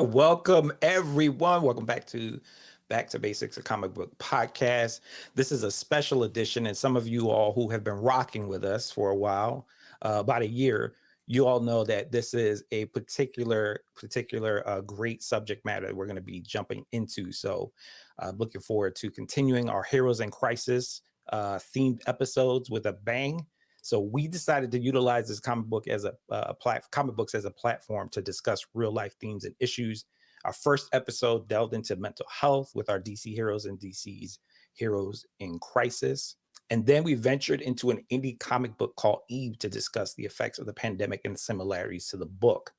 Welcome everyone. Welcome back to Basics, a comic book podcast. This is a special edition, and some of you all who have been rocking with us for a while, about a year, you all know that this is a particular great subject matter that we're going to be jumping into. So, looking forward to continuing our Heroes in Crisis themed episodes with a bang. So we decided to utilize this comic books as a platform to discuss real life themes and issues. Our first episode delved into mental health with our DC heroes and DC's Heroes in Crisis. And then we ventured into an indie comic book called Eve to discuss the effects of the pandemic and the similarities to the book.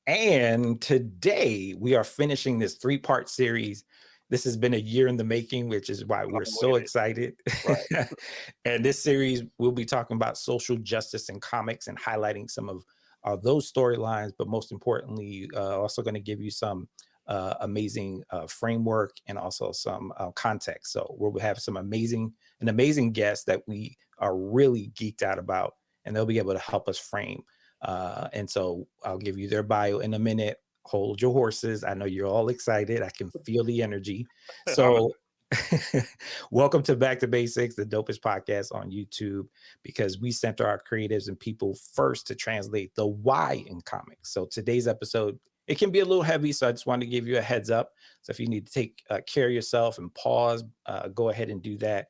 And today we are finishing this three-part series. This has been a year in the making, which is why we're so excited. Right. And this series, we'll be talking about social justice in comics and highlighting some of those storylines, but most importantly, also going to give you some amazing framework and also some context. So we'll have an amazing guest that we are really geeked out about, and they'll be able to help us frame. And so I'll give you their bio in a minute. Hold your horses. I know you're all excited. I can feel the energy. So welcome to Back to Basics, the dopest podcast on YouTube, because we center our creatives and people first to translate the why in comics. So today's episode, it can be a little heavy, so I just wanted to give you a heads up. So if you need to take care of yourself and pause, go ahead and do that.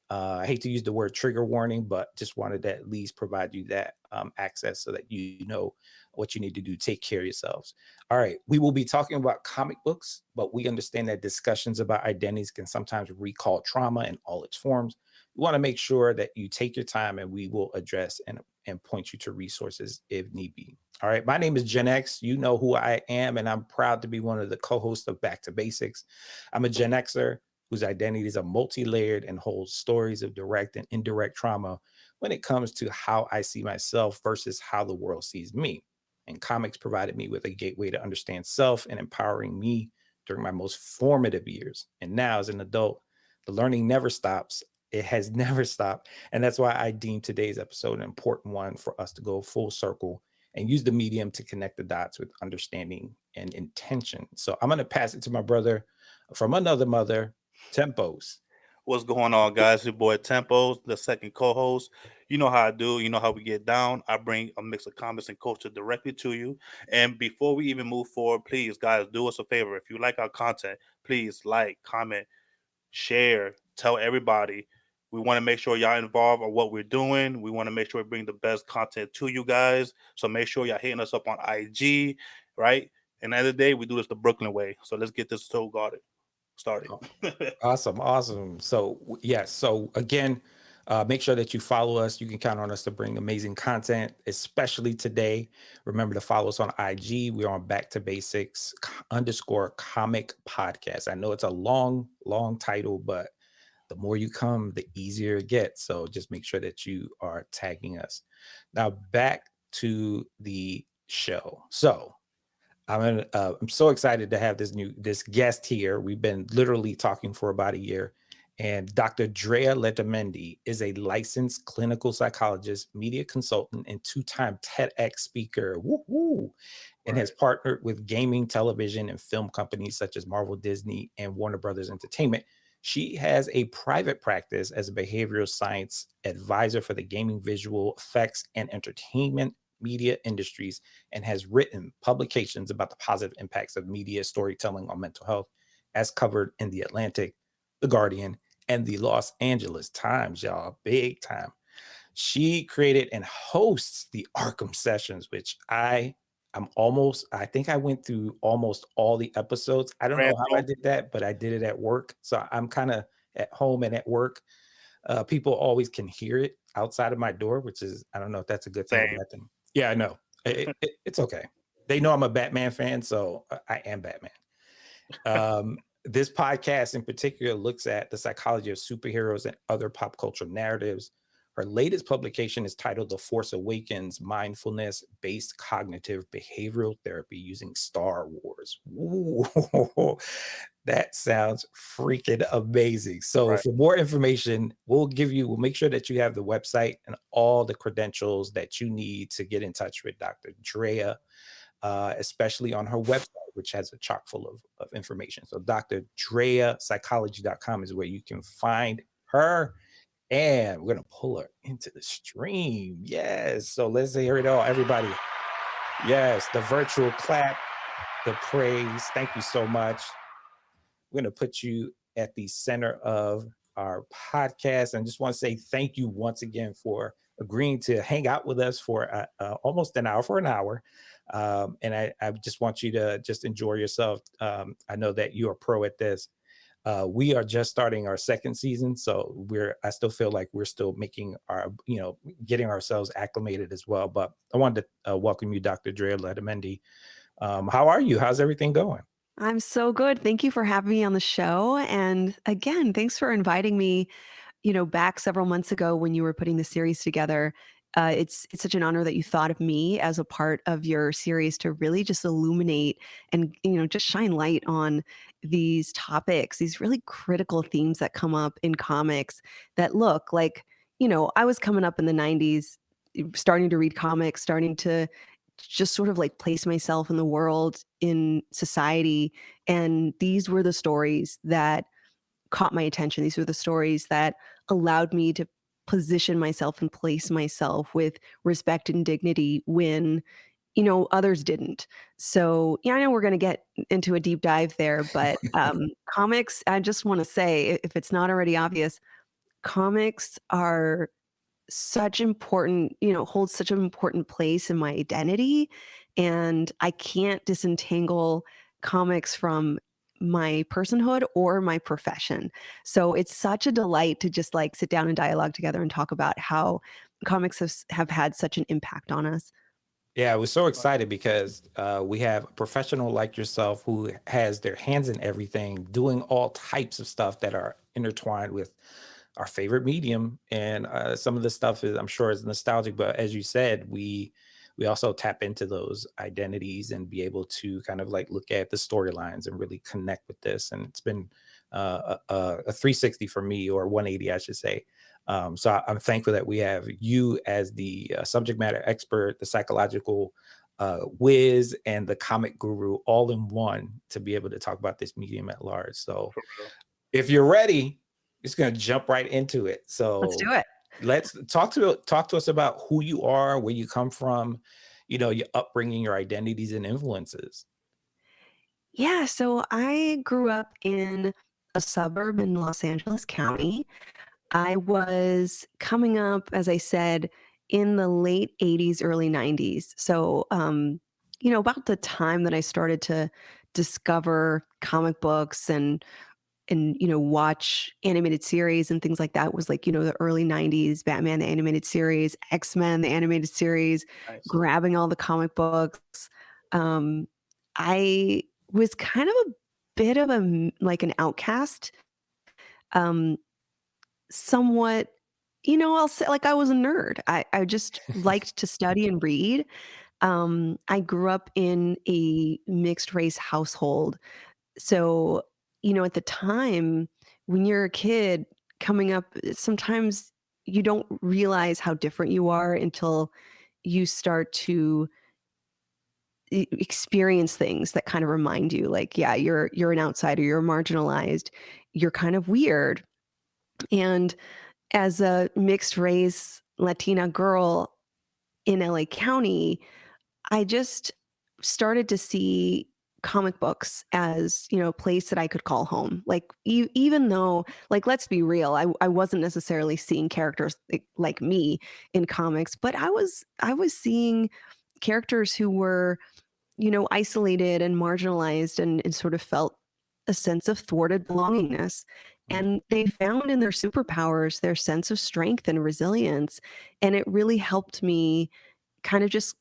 I hate to use the word trigger warning, but just wanted to at least provide you that access so that you know what you need to do. Take care of yourselves. All right. We will be talking about comic books, but we understand that discussions about identities can sometimes recall trauma in all its forms. We want to make sure that you take your time, and we will address and point you to resources if need be. All right. My name is Gen X. You know who I am, and I'm proud to be one of the co-hosts of Back to Basics. I'm a Gen Xer whose identities are multi-layered and holds stories of direct and indirect trauma when it comes to how I see myself versus how the world sees me. And comics provided me with a gateway to understand self and empowering me during my most formative years. And now, as an adult, the learning never stops. It has never stopped. And that's why I deem today's episode an important one for us to go full circle and use the medium to connect the dots with understanding and intention. So I'm going to pass it to my brother from another mother, Tempos. What's going on, guys? Your boy Tempos, the second co-host. You know how I do. You know how we get down. I bring a mix of comments and culture directly to you. And before we even move forward, please, guys, do us a favor. If you like our content, please like, comment, share, tell everybody. We want to make sure y'all involved on what we're doing. We want to make sure we bring the best content to you guys. So make sure y'all hitting us up on IG, right? And at the end of the day, we do this the Brooklyn way. So let's get this started. Oh, awesome. So yes. So again, make sure that you follow us. You can count on us to bring amazing content, especially today. Remember to follow us on IG. We're on Back to Basics _ comic podcast. I know it's a long title, but the more you come, the easier it gets. So just make sure that you are tagging us. Now back to the show. So I'm so excited to have this guest here. We've been literally talking for about a year, and Dr. Drea Letamendi is a licensed clinical psychologist, media consultant, and two-time TEDx speaker. Woo-hoo! And has partnered with gaming, television, and film companies such as Marvel, Disney, and Warner Brothers Entertainment. She has a private practice as a behavioral science advisor for the gaming, visual effects, and entertainment media industries, and has written publications about the positive impacts of media storytelling on mental health, as covered in The Atlantic, The Guardian, and the Los Angeles Times, y'all, big time. She created and hosts the Arkham sessions, which I think I went through almost all the episodes. I don't know how I did that, but I did it at work. So I'm kind of at home and at work. People always can hear it outside of my door, which is, I don't know if that's a good thing or bad thing. Yeah, I know. It's okay. They know I'm a Batman fan, so I am Batman. This podcast in particular looks at the psychology of superheroes and other pop culture narratives. Her latest publication is titled The Force Awakens: Mindfulness-Based Cognitive Behavioral Therapy Using Star Wars. Ooh, that sounds freaking amazing. So for more information, we'll make sure that you have the website and all the credentials that you need to get in touch with Dr. Drea, especially on her website. which has a chock full of information. So Dr. Drea Psychology.com is where you can find her. And we're going to pull her into the stream. Yes. So let's hear it all, everybody. Yes, the virtual clap, the praise. Thank you so much. We're going to put you at the center of our podcast. And just want to say thank you once again for agreeing to hang out with us for almost an hour, and I just want you to just enjoy yourself. I know that you are pro at this. We are just starting our second season, so I still feel like we're still making our, getting ourselves acclimated as well. But I wanted to welcome you, Dr. Drea Letamendi. How are you? How's everything going? I'm so good. Thank you for having me on the show. And again, thanks for inviting me, back several months ago when you were putting the series together. It's such an honor that you thought of me as a part of your series to really just illuminate and just shine light on these topics, these really critical themes that come up in comics that look like, I was coming up in the 90s, starting to read comics, starting to just sort of like place myself in the world, in society. And these were the stories that caught my attention. These were the stories that allowed me to position myself and place myself with respect and dignity when, others didn't. So, yeah, I know we're going to get into a deep dive there, but comics, I just want to say, if it's not already obvious, comics are such important, holds such an important place in my identity. And I can't disentangle comics from my personhood or my profession. So it's such a delight to just like sit down and dialogue together and talk about how comics have had such an impact on us. Yeah, we're so excited because we have a professional like yourself who has their hands in everything, doing all types of stuff that are intertwined with our favorite medium. And some of the stuff is, I'm sure, is nostalgic, but as you said, we also tap into those identities and be able to kind of like look at the storylines and really connect with this. And it's been a 360 for me, or 180, I should say. I'm thankful that we have you as the subject matter expert, the psychological whiz, and the comic guru all in one to be able to talk about this medium at large. So if you're ready, just going to jump right into it. Let's So do it. let's talk to us about who you are, where you come from, your upbringing, your identities and influences. Yeah, so I grew up in a suburb in Los Angeles County. I was coming up, as I said, in the late 80s, early 90s. So, about the time that I started to discover comic books and watch animated series and things like that was like, the early 90s, Batman the animated series, X-Men the animated series, Nice. grabbing all the comic books. I was kind of a bit of like an outcast. Um, Somewhat, I'll say like I was a nerd. I just liked to study and read. I grew up in a mixed race household. So, at the time when you're a kid coming up, sometimes you don't realize how different you are until you start to experience things that kind of remind you like, yeah, you're an outsider, you're marginalized, you're kind of weird. And as a mixed race Latina girl in LA County, I just started to see comic books as, a place that I could call home. Like, even though, like, let's be real, I wasn't necessarily seeing characters like me in comics, but I was seeing characters who were, isolated and marginalized and sort of felt a sense of thwarted belongingness. And they found in their superpowers their sense of strength and resilience. And it really helped me kind of just,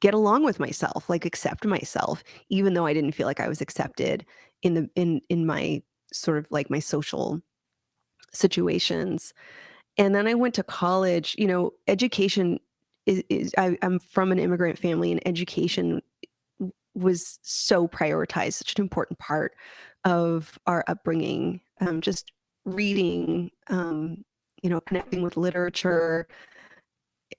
get along with myself, like accept myself, even though I didn't feel like I was accepted in my sort of like my social situations. And then I went to college. Education I'm from an immigrant family, and education was so prioritized, such an important part of our upbringing. Just reading, connecting with literature,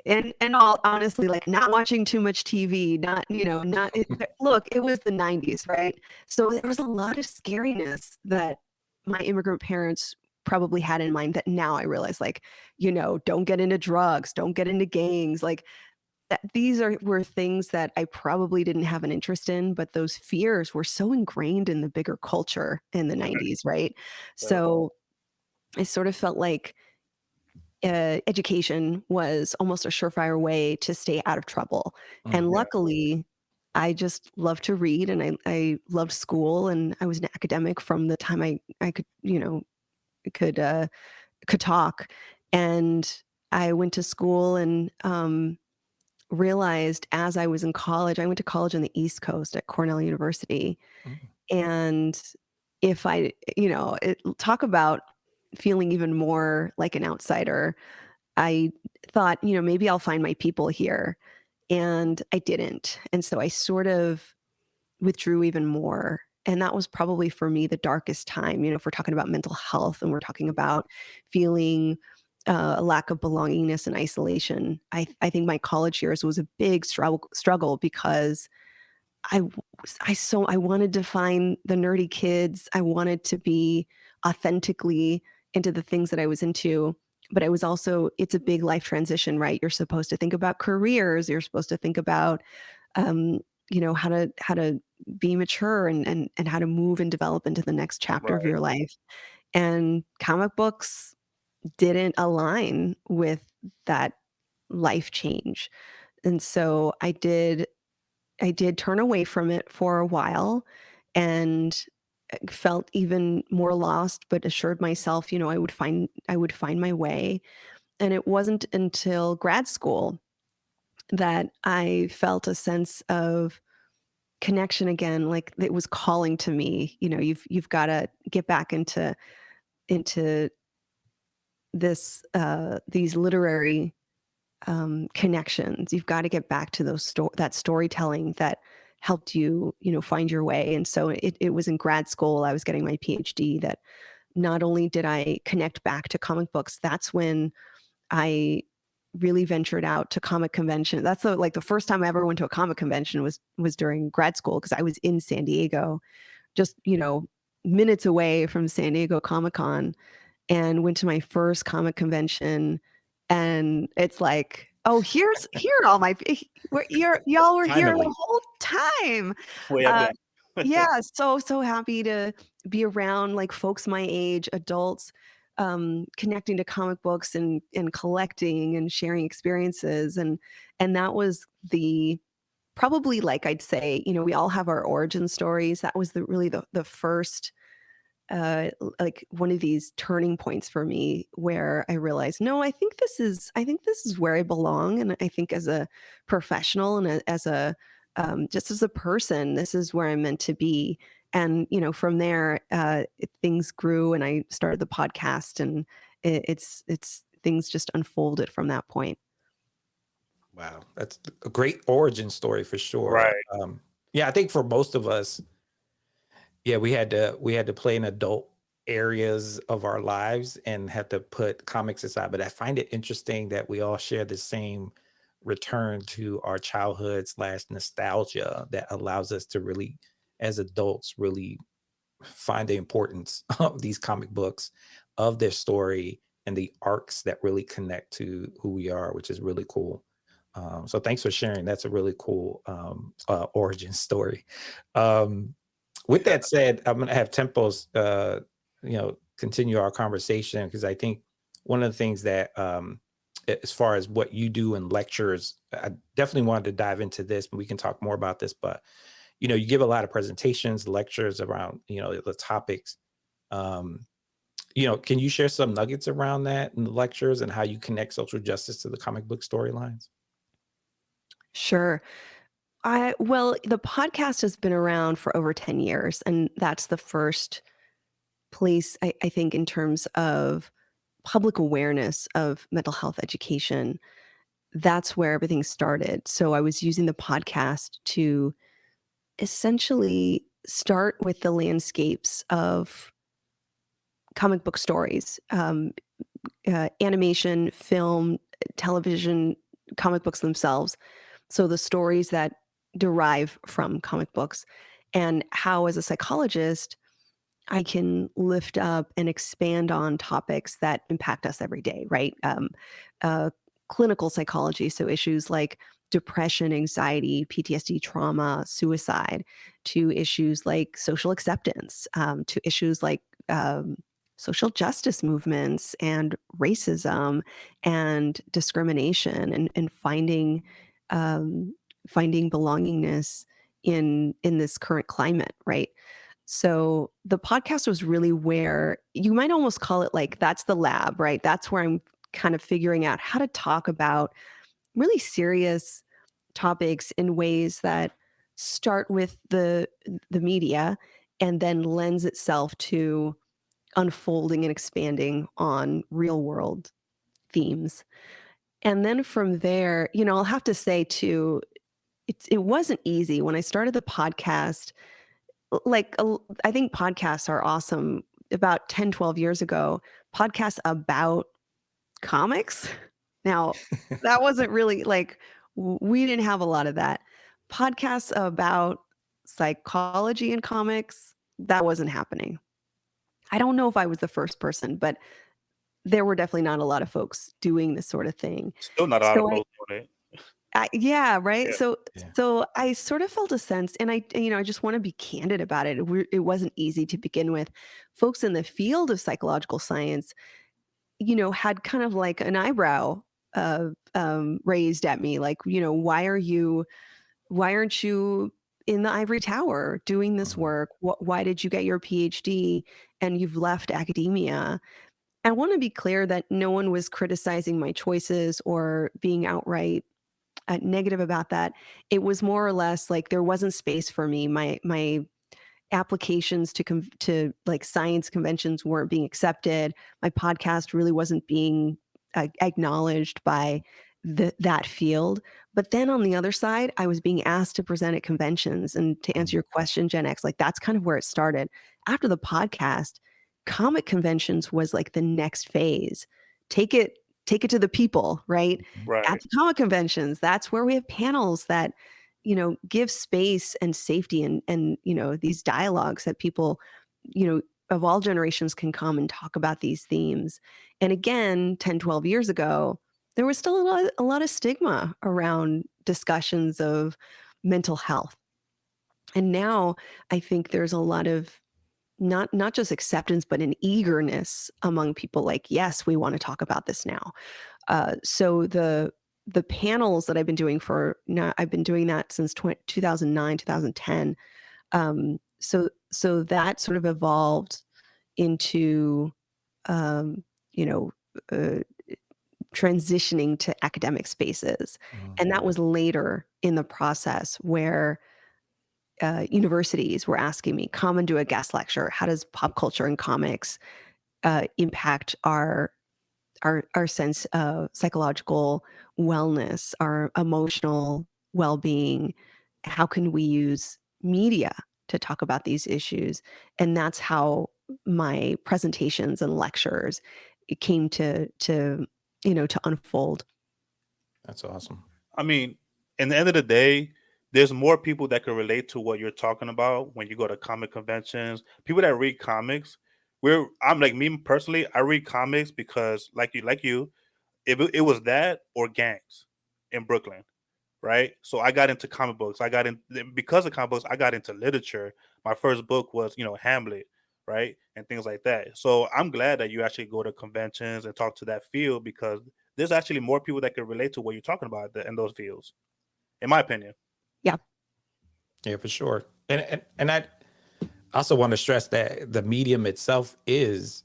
and all honestly, like not watching too much TV, not, not look, it was the 90s, right? So there was a lot of scariness that my immigrant parents probably had in mind that now I realize, like, don't get into drugs, don't get into gangs, like that these were things that I probably didn't have an interest in, but those fears were so ingrained in the bigger culture in the 90s, right? Right. So I sort of felt like education was almost a surefire way to stay out of trouble. And Mhm. luckily, I just loved to read, and I loved school, and I was an academic from the time I could, could could talk. And I went to school and realized as I was in college, I went to college on the East Coast at Cornell University. Mhm. And if I, talk about feeling even more like an outsider, I thought, maybe I'll find my people here. And I didn't. And so I sort of withdrew even more. And that was probably for me the darkest time. If we're talking about mental health and we're talking about feeling a lack of belongingness and isolation, I think my college years was a big struggle because I wanted to find the nerdy kids. I wanted to be authentically into the things that I was into, but I was also it's a big life transition, right? You're supposed to think about careers, you're supposed to think about um, how to be mature and how to move and develop into the next chapter of Right. your life. And comic books didn't align with that life change. And so I did turn away from it for a while and felt even more lost, but assured myself, I would find my way. And it wasn't until grad school that I felt a sense of connection again, like it was calling to me. You've got to get back into these literary connections. You've got to get back to that storytelling that helped you, find your way. And so it was in grad school. I was getting my PhD that not only did I connect back to comic books, that's when I really ventured out to comic convention. That's the first time I ever went to a comic convention was during grad school because I was in San Diego, just minutes away from San Diego Comic Con, and went to my first comic convention. And it's like, oh, here are all my y'all were here the Finally. whole time. Way up Uh, there. yeah, so happy to be around like folks my age, adults, connecting to comic books and collecting and sharing experiences. And that was the probably, like I'd say, we all have our origin stories. That was the first like one of these turning points for me where I realized, no, I think this is where I belong. And I think as a professional and as a just as a person, this is where I'm meant to be. And from there, things grew, and I started the podcast, and it's things just unfolded from that point. Wow, that's a great origin story for sure. Right. Yeah, I think for most of us, yeah, we had to play in adult areas of our lives and had to put comics aside. But I find it interesting that we all share the same return to our childhood slash nostalgia that allows us to really, as adults, really find the importance of these comic books, of their story, and the arcs that really connect to who we are, which is really cool. So thanks for sharing. That's a really cool origin story. Um, with that said, I'm going to have Tempos, continue our conversation because I think one of the things that, as far as what you do in lectures, I definitely wanted to dive into this, but we can talk more about this. But you give a lot of presentations, lectures around the topics. Um, can you share some nuggets around that in the lectures and how you connect social justice to the comic book storylines? Sure. The podcast has been around for over 10 years, and that's the first place I think in terms of public awareness of mental health education. That's where everything started. So I was using the podcast to essentially start with the landscapes of comic book stories, animation, film, television, comic books themselves. So the stories that derive from comic books, and how, as a psychologist, I can lift up and expand on topics that impact us every day, right? Uh, Clinical psychology, so issues like depression, anxiety, PTSD, trauma, suicide, to issues like social acceptance, to issues like social justice movements and racism and discrimination, and um, finding belongingness in this current climate, right? So the podcast was really where you might almost call it like that's the lab, right? That's where I'm kind of figuring out how to talk about really serious topics in ways that start with the media and then lends itself to unfolding and expanding on real world themes. And then from there, I'll have to say too, it wasn't easy when I started the podcast. I think podcasts are awesome. About 10, 12 years ago, podcasts about comics. Now, that wasn't really like we didn't have a lot of that. Podcasts about psychology and comics, that wasn't happening. I don't know if I was the first person, but there were definitely not a lot of folks doing this sort of thing. Still not a lot of So folks doing it. yeah, right. Yeah. Yeah. So I sort of felt a sense, and I just want to be candid about it. It wasn't easy to begin with. Folks in the field of psychological science, had kind of like an eyebrow raised at me, like, why aren't you in the ivory tower doing this Mhm. work? Why did you get your PhD and you've left academia? I want to be clear that no one was criticizing my choices or being outright negative about that. It was more or less like there wasn't space for me. My applications to like science conventions weren't being accepted. My podcast really wasn't being acknowledged by that field. But then on the other side, I was being asked to present at conventions. And to answer Mhm. your question, Gen X, like that's kind of where it started. After the podcast, comic conventions was like the next phase. Take it, take it to the people, right? Mhm. At Right. the comic conventions, that's where we have panels that give space and safety, and these dialogues that people, of all generations can come and talk about these themes. And again, 10, 12 years ago, there was still a lot of stigma around discussions of mental health. And now I think there's a lot of not just acceptance, but an eagerness among people, like, yes, we want to talk about this now. So the panels that I've been doing for now, I've been doing that since 2009, 2010. So that sort of evolved into, um, you know, uh, transitioning to academic spaces. And that Mhm. was later in the process where universities were asking me, come and do a guest lecture. How does pop culture and comics impact our sense of psychological wellness, our emotional well-being? How can we use media to talk about these issues? And that's how my presentations and lectures came to unfold. That's awesome. I mean, in the end of the day, there's more people that can relate to what you're talking about when you go to comic conventions. People that read comics, I'm like me personally. I read comics because, like you, it was that or gangs in Brooklyn, right? So I got into comic books. I got in because of comic books. I got into literature. My first book was Hamlet, right, and things like that. So I'm glad that you actually go to conventions and talk to that field because there's actually more people that can relate to what you're talking about in those fields, in my opinion. Yeah. Yeah, for sure. And I also want to stress that the medium itself is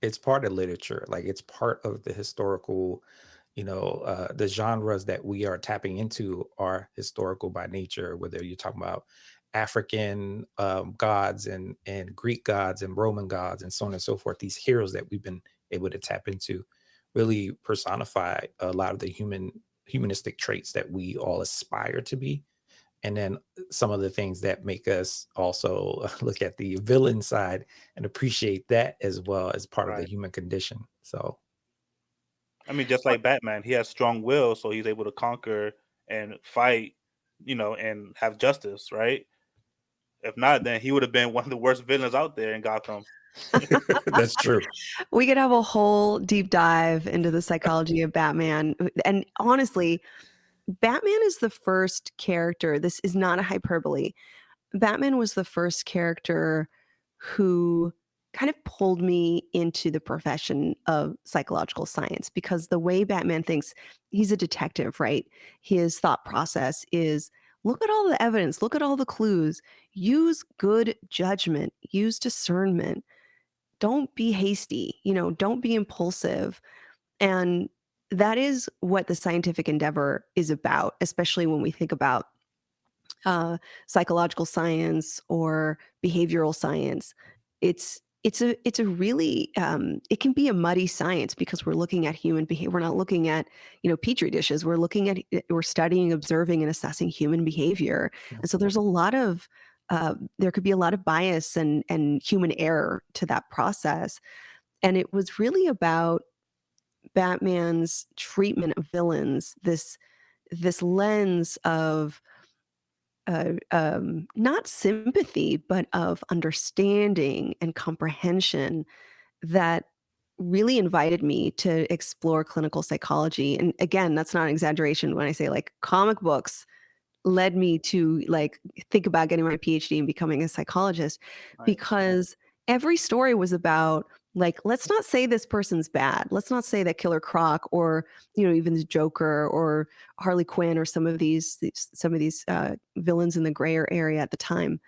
it's part of literature. Like it's part of the historical, the genres that we are tapping into are historical by nature, whether you're talking about African gods and Greek gods and Roman gods and so on and so forth. These heroes that we've been able to tap into really personify a lot of the humanistic traits that we all aspire to be. And then some of the things that make us also look at the villain side and appreciate that as well as part of the Right. human condition. So I mean, just like Batman, he has strong will, so he's able to conquer and fight, and have justice, right? If not, then he would have been one of the worst villains out there in Gotham. That's true. We could have a whole deep dive into the psychology of Batman. And honestly, Batman is the first character. This is not a hyperbole. Batman was the first character who kind of pulled me into the profession of psychological science, because the way Batman thinks, he's a detective, right? His thought process is, look at all the evidence, look at all the clues, use good judgment, use discernment, don't be hasty, don't be impulsive. And that is what the scientific endeavor is about, especially when we think about psychological science or behavioral science. It's a really it can be a muddy science, because we're looking at human behavior. We're not looking at petri dishes. We're studying, observing, and assessing human behavior. And so there's a lot of there could be a lot of bias and human error to that process. And it was really about Batman's treatment of villains, this lens of not sympathy, but of understanding and comprehension, that really invited me to explore clinical psychology. And again, that's not an exaggeration when I say, like, comic books led me to, like, think about getting my PhD and becoming a psychologist, Nice. because every story was about, like, let's not say this person's bad. Let's not say that Killer Croc, or even the Joker or Harley Quinn, or some of these villains in the grayer area at the time.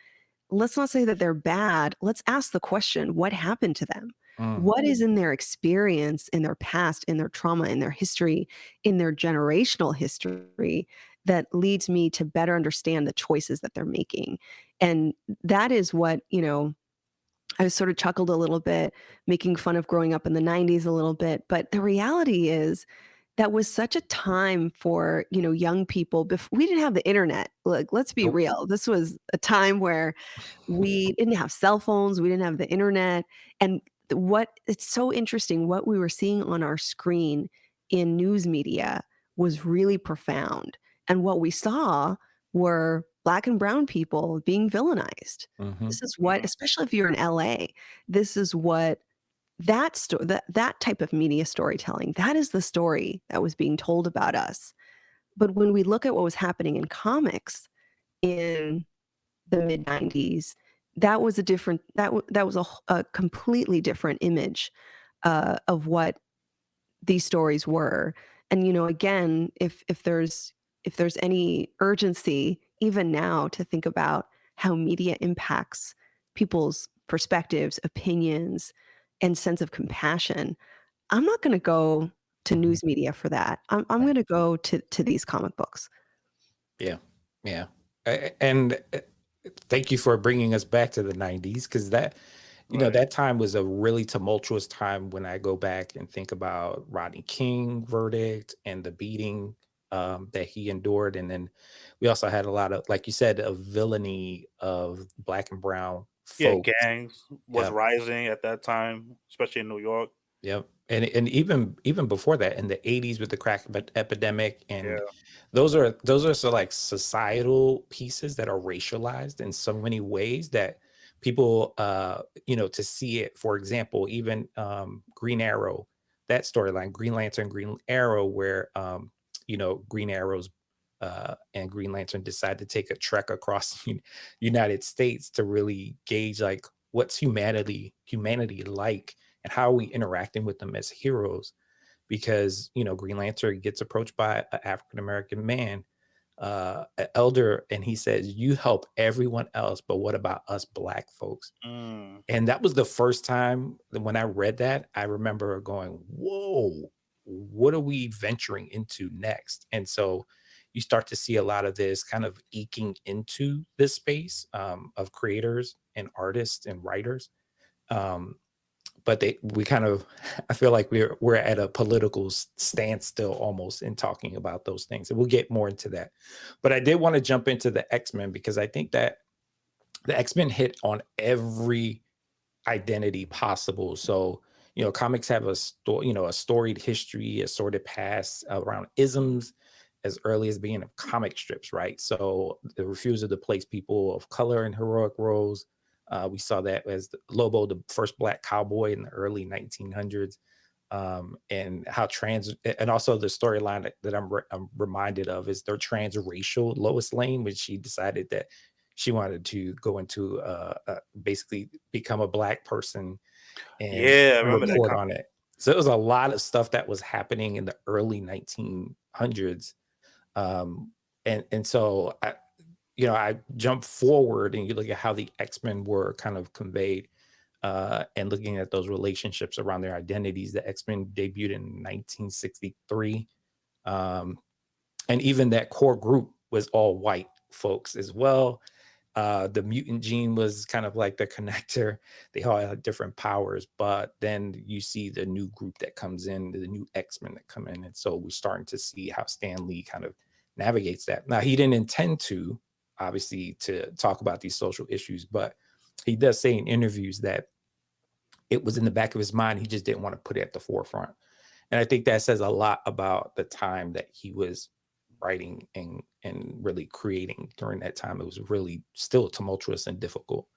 Let's not say that they're bad. Let's ask the question, what happened to them? Mm, What is in their experience, in their past, in their trauma, in their history, in their generational history, that leads me to better understand the choices that they're making? And that is what, I sort of chuckled a little bit, making fun of growing up in the 90s a little bit. But the reality is, that was such a time for, young people. We didn't have the internet. Like, let's be nope. real. This was a time where we didn't have cell phones, we didn't have the internet. And what it's so interesting, what we were seeing on our screen in news media was really profound. And what we saw were Black and brown people being villainized. Hmm. This is what, especially if you're in LA, this is what that type of media storytelling, that is the story that was being told about us. But when we look at what was happening in comics in the mid 90s, that was a different that was a completely different image of what these stories were. And again, if there's any urgency even now to think about how media impacts people's perspectives, opinions, and sense of compassion, I'm not going to go to Hmm. news media for that. I'm Right. going to go to these comic books. Yeah. Yeah. And thank you for bringing us back to the 90s, because Right. that time was a really tumultuous time when I go back and think about Rodney King verdict and the beating that he endured. And then we also had a lot of, like you said, of villainy of Black and brown Yeah, folks. gangs was Yeah. rising at that time, especially in New York. Yep. And even before that, in the 80s with the crack epidemic, and Yeah. those are so, like, societal pieces that are racialized in so many ways that people to see it. For example, even Green Arrow, that storyline, Green Lantern, Green Arrow, where Green Arrow's and Green Lantern decide to take a trek across United States to really gauge, like, what's humanity like, and how are we interacting with them as heroes. Because Green Lantern gets approached by an African American man, an elder, and he says, you help everyone else, but what about us Black folks? Mm. And that was the first time that when I read that, I remember going, whoa, what are we venturing into next? And so you start to see a lot of this kind of eking into this space of creators and artists and writers. Um, but we kind of, I feel like we're at a political standstill almost in talking about those things, and we'll get more into that. But I did want to jump into the X-Men, because I think that the X-Men hit on every identity possible. So comics have a story, a storied history, a sordid past around isms as early as being of comic strips, right? So the refusal to place people of color in heroic roles. We saw that as Lobo, the first black cowboy in the early 1900s, and how trans, and also the storyline that I'm reminded of is their transracial Lois Lane, when she decided that she wanted to go into basically become a black person and Yeah, I remember that report comic. on it. So it was a lot of stuff that was happening in the early 1900s. And so I jump forward and you look at how the X-Men were kind of conveyed, and looking at those relationships around their identities. The X-Men debuted in 1963. And even that core group was all white folks as well. The mutant gene was kind of like the connector. They all had different powers, but then you see the new group that comes in, the new X-Men that come in. And so we're starting to see how Stan Lee kind of navigates that. Now, he didn't intend to, obviously, to talk about these social issues, but he does say in interviews that it was in the back of his mind. He just didn't want to put it at the forefront. And I think that says a lot about the time that he was writing and really creating during that time. It was really still tumultuous and difficult.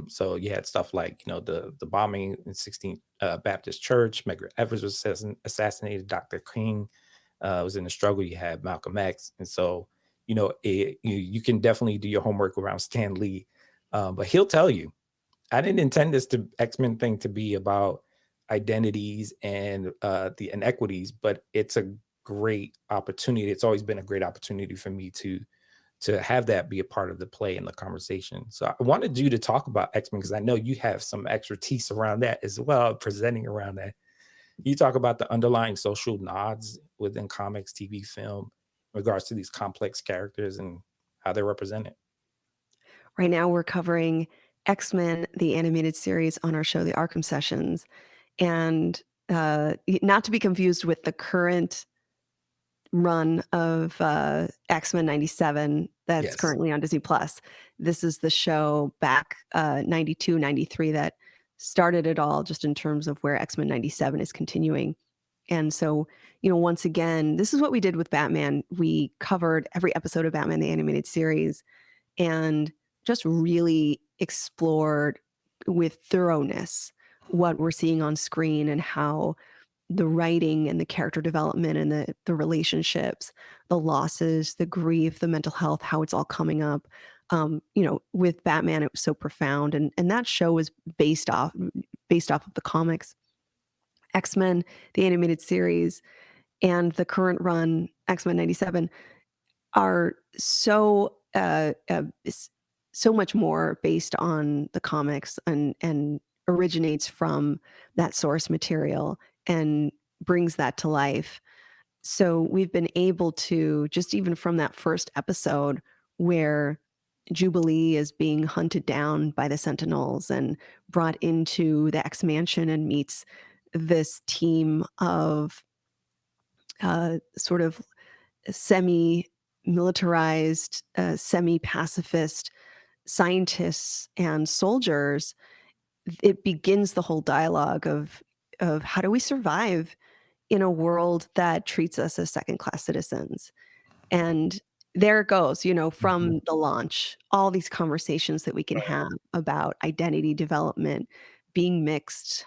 So you had stuff like, the bombing in 16th Baptist Church. Medgar Evers was assassinated. Dr. King was in the struggle. You had Malcolm X. And so, you can definitely do your homework around Stan Lee. But he'll tell you, I didn't intend this X-Men thing to be about identities and the inequities, but it's a great opportunity. It's always been a great opportunity for me to have that be a part of the play and the conversation. So I wanted you to talk about X-Men because I know you have some expertise around that as well, presenting around that. You talk about the underlying social nods within comics, TV, film, in regards to these complex characters and how they're represented. Right now, we're covering X-Men, the animated series, on our show, The Arkham Sessions. And not to be confused with the current run of X-Men 97 that's Yes. currently on Disney Plus. This is the show back 92, 93 that started it all, just in terms of where X-Men 97 is continuing. And so, once again, this is what we did with Batman. We covered every episode of Batman the Animated Series and just really explored with thoroughness what we're seeing on screen and how the writing and the character development and the relationships, the losses, the grief, the mental health, how it's all coming up. With Batman, it was so profound, and that show was based off of the comics. X-Men, the animated series, and the current run, X-Men 97, are so much more based on the comics and originates from that source material and brings that to life. So we've been able to, just even from that first episode where Jubilee is being hunted down by the Sentinels and brought into the X Mansion and meets this team of sort of semi-militarized, semi-pacifist scientists and soldiers, it begins the whole dialogue of how do we survive in a world that treats us as second-class citizens. And there it goes, from the launch, all these conversations that we can Right. have about identity development, being mixed,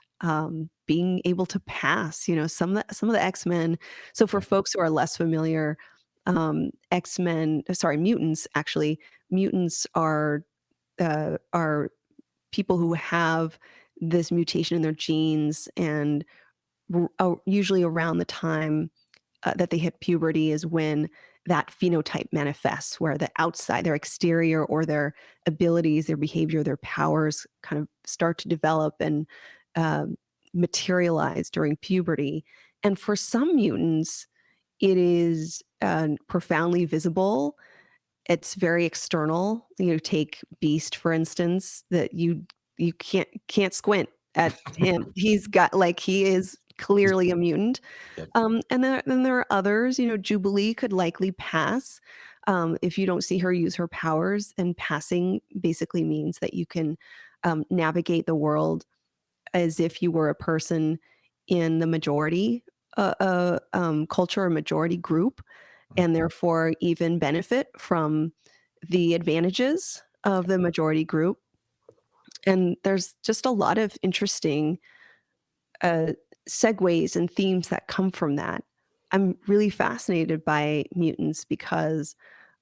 being able to pass, some of the X-Men. So for folks who are less familiar, mutants, actually, mutants are people who have this mutation in their genes, and usually around the time that they hit puberty is when that phenotype manifests, where the outside, their exterior or their abilities, their behavior, their powers kind of start to develop and um, materialize during puberty. And for some mutants, it is profoundly visible. It's very external. Take Beast, for instance, that you can't squint at him. He is clearly a mutant. Yep. And then there are others. Jubilee could likely pass if you don't see her use her powers. And passing basically means that you can navigate the world as if you were a person in the majority culture or majority group, and therefore even benefit from the advantages of the majority group. And there's just a lot of interesting uh, segues and themes that come from that. I'm really fascinated by mutants because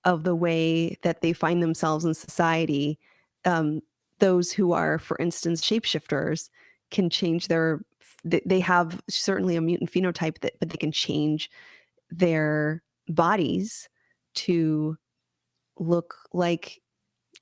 of the way that they find themselves in society. Um, those who are, for instance, shapeshifters can change they have certainly a mutant phenotype but they can change their bodies to look like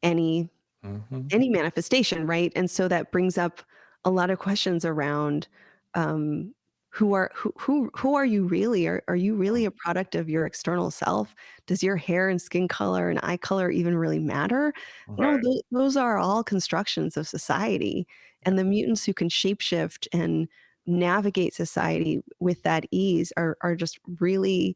any Mhm. any manifestation, right? And so that brings up a lot of questions around um, who are you really? Are you really a product of your external self? Does your hair and skin color and eye color even really matter? No, Right. those are all constructions of society. And the mutants who can shapeshift and navigate society with that ease are just really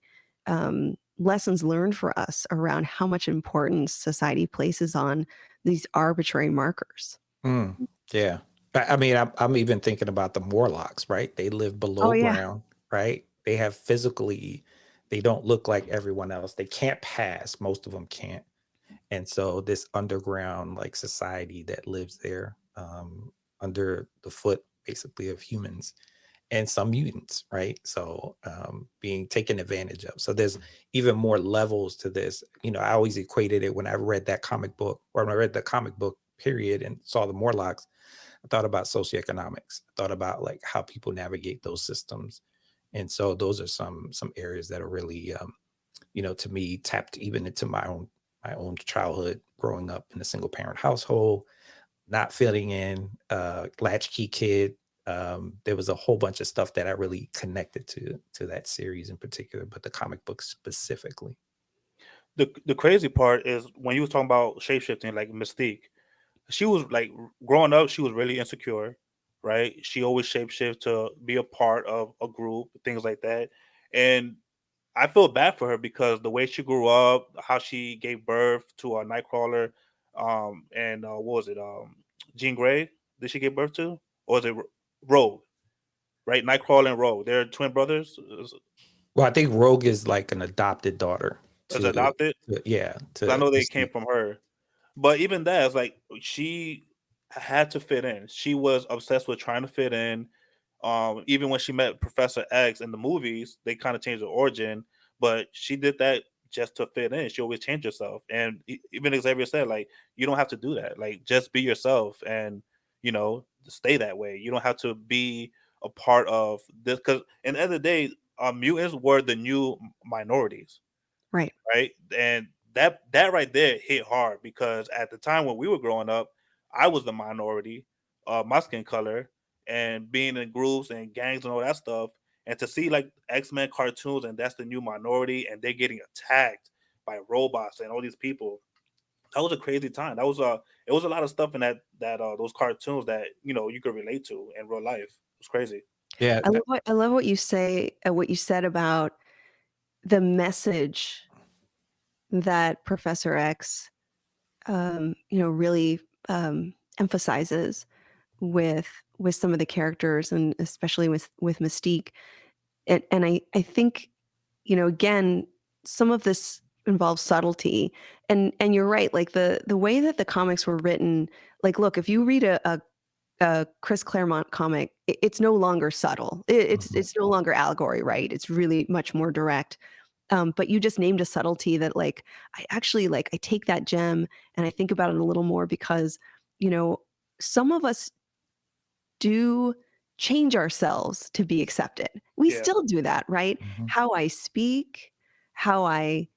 lessons learned for us around how much importance society places on these arbitrary markers. Mm, yeah. I mean, I'm even thinking about the Morlocks, right? They live Oh, below yeah. ground, right? They have physically, they don't look like everyone else. They can't pass. Most of them can't. And so this underground like society that lives there under the foot basically of humans and some mutants, right? So being taken advantage of. So there's even more levels to this. You know, I always equated it when I read that comic book or when I read the comic book period and saw the Morlocks. I thought about socioeconomics. I thought about like how people navigate those systems. And so those are some areas that are really you know, to me tapped even into my own childhood growing up in a single parent household, not fitting in, latchkey kid. There was a whole bunch of stuff that I really connected to that series in particular, but the comic book specifically. The crazy part is when you was talking about shapeshifting, like Mystique, she was like growing up, she was really insecure, right? She always shapeshift to be a part of a group, things like that. And I feel bad for her because the way she grew up, how she gave birth to a Nightcrawler, and what was it, Jean Grey? Did she give birth to, or was it Rogue? Right, Nightcrawler and Rogue, they're twin brothers. Well, I think Rogue is like an adopted daughter Is to, adopted. yeah, 'Cause I to know they came Mystique. from her. But even that, it's like she had to fit in. She was obsessed with trying to fit in. Even when she met Professor X in the movies, they kind of changed the origin, but she did that just to fit in. She always changed herself. And even Xavier said, like, you don't have to do that. Like, just be yourself and, stay that way. You don't have to be a part of this. Because in the end of the day, mutants were the new minorities, Right. right? And that right there hit hard because at the time when we were growing up, I was the minority, my skin color, and being in groups and gangs and all that stuff. And to see like X-Men cartoons and that's the new minority and they're getting attacked by robots and all these people. That was a crazy time. That was it was a lot of stuff in that those cartoons that you could relate to in real life. It was crazy. Yeah, I love what you said about the message that Professor X, really emphasizes with some of the characters and especially with Mystique. And I think, again, some of this involves subtlety. And you're right, like the way that the comics were written, like look, if you read a Chris Claremont comic, it's no longer subtle. mhm, It's no longer allegory, right? It's really much more direct. But you just named a subtlety that like I actually like I take that gem and I think about it a little more because, you know, some of us do change ourselves to be accepted. We Yeah, still do that, right? mhm, How I speak, how I,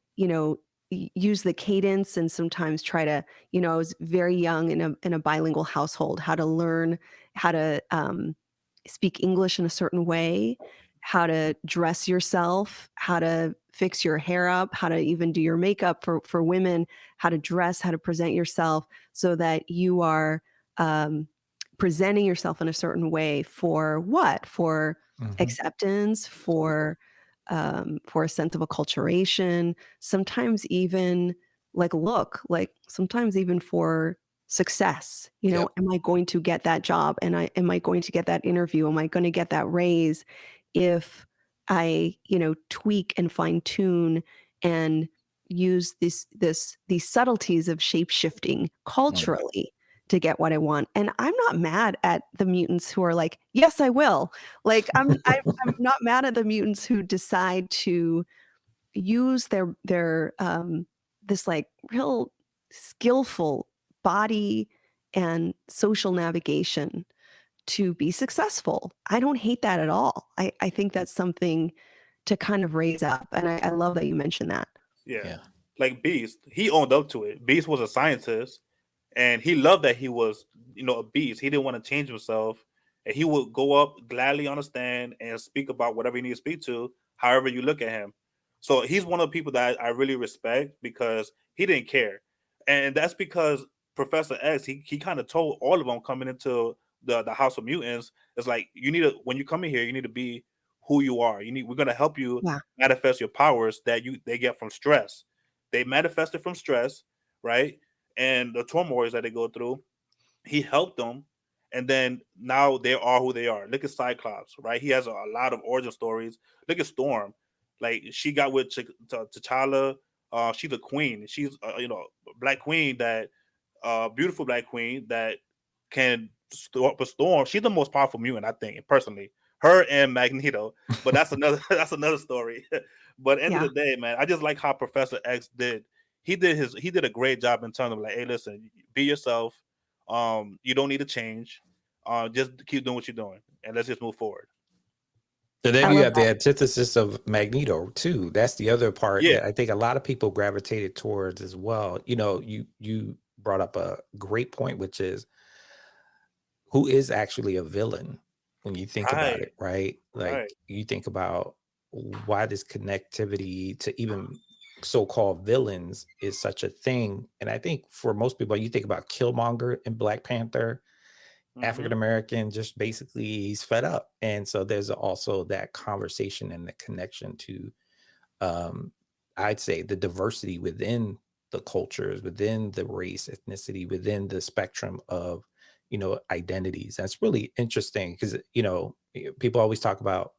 use the cadence and sometimes try to, I was very young in a bilingual household, how to learn how to speak English in a certain way, how to dress yourself, how to fix your hair up, how to even do your makeup for women, how to dress, how to present yourself so that you are um, presenting yourself in a certain way for what? For mhm, acceptance, for a sense of acculturation, sometimes even like sometimes even for success. Yep. Am I going to get that job? And am I going to get that interview? Am I going to get that raise if I, tweak and fine tune and use these subtleties of shape shifting Mhm. culturally to get what I want? And I'm not mad at the mutants who are like, yes, I will. Like I'm not mad at the mutants who decide to use their this like real skillful body and social navigation to be successful. I don't hate that at all. I think that's something to kind of raise up. And I love that you mentioned that. Yeah. Yeah. Like Beast, he owned up to it. Beast was a scientist and he loved that he was, a beast. He didn't want to change himself. And he would go up gladly on a stand and speak about whatever he needs to speak to, however you look at him. So he's one of the people that I really respect because he didn't care. And that's because Professor X, he kind of told all of them coming into the House of Mutants, it's like you need to when you come in here, you need to be who you are. We're gonna help you Yeah. manifest your powers that they get from stress. They manifested from stress, right? And the turmoils that they go through, he helped them, and then now they are who they are. Look at Cyclops, right? He has a lot of origin stories. Look at Storm, like she got with T'Challa. She's a queen. She's Black Queen that beautiful Black Queen that can stop a storm. She's the most powerful mutant, I think, personally. Her and Magneto, but that's another that's another story. But end of Yeah. the day, man, I just like how Professor X did. He did a great job in terms of like, hey, listen, be yourself. You don't need to change. Just keep doing what you're doing, and let's just move forward. And I then you love have the antithesis of Magneto too. That's the other part Yeah, that I think a lot of people gravitated towards as well. You brought up a great point, which is who is actually a villain when you think about right, it, right? right. Like you think about why this connectivity to even so-called villains is such a thing. And I think for most people, you think about Killmonger in Black Panther, African Mm-hmm. American, just basically he's fed up. And so there's also that conversation and the connection to um, I'd say the diversity within the cultures, within the race, ethnicity, within the spectrum of, identities. That's really interesting because, people always talk about